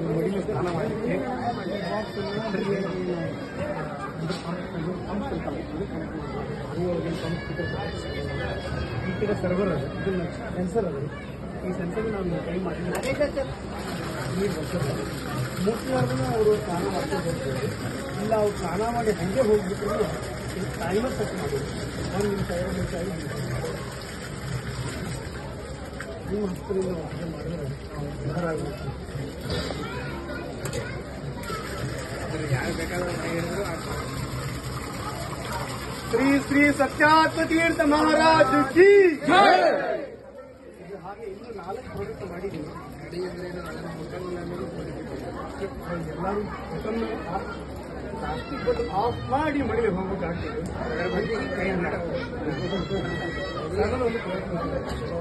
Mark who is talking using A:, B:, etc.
A: ಮಡಿಲು ಸ್ನಾನ ಮಾಡಲಿಕ್ಕೆ ಈ ಕಡೆ ಸರ್ವರ್ ಅದು ಇದನ್ನ ಸೆನ್ಸರ್ ಅದು ಈ ಸೆನ್ಸರ್ ನಾವು ಕೈ ಮಾಡಿ ನೀರು ಬರ್ತದೆ ಮುಟ್ಟಿಲಾರ್ದೇ ಅವರು ಸ್ನಾನ ಮಾಡ್ಕೊಂಡು ಹೋಗ್ತಾರೆ ಇಲ್ಲ ಅವ್ರು ಸ್ನಾನ ಮಾಡಿ ಹಾಗೆ ಹೋಗ್ಬಿಟ್ಟು ಟೈಮರ್ ಸೆಟ್ ಮಾಡೋದು 1 ನಿಮಿಷ 2 ನಿಮಿಷ 5 ನಿಮಿಷ ನಿಮ್ಮ ಹತ್ತಿರದಿಂದ ವಾಸನೆ ಮಾಡಿದ್ರೆ ಸುಧಾರ ಆಗುತ್ತೆ ಯಾರು ಬೇಕಾದ್ರೂ ಹೇಳಿದ್ರು ಶ್ರೀ ಶ್ರೀ ಸತ್ಯಾತ್ಮ ತೀರ್ಥ ಮಹಾರಾಜ್ ಕಿ ಜೈ. ಹಾಗೆ ಇನ್ನು 4 ಪ್ರಾಡಕ್ಟ್ ಮಾಡಿದ್ದೀವಿ. ಅಡಿ ಅಂದ್ರೆ ಎಲ್ಲರೂ ಪ್ಲಾಸ್ಟಿಕ್ ಬಟ್ಟೆ ಆಫ್ ಮಾಡಿ ಮಡಿಗೆ ಹೋಗ್ಬೇಕಾಗ್ತದೆ. ಅದರ ಬಗ್ಗೆ ಕೈ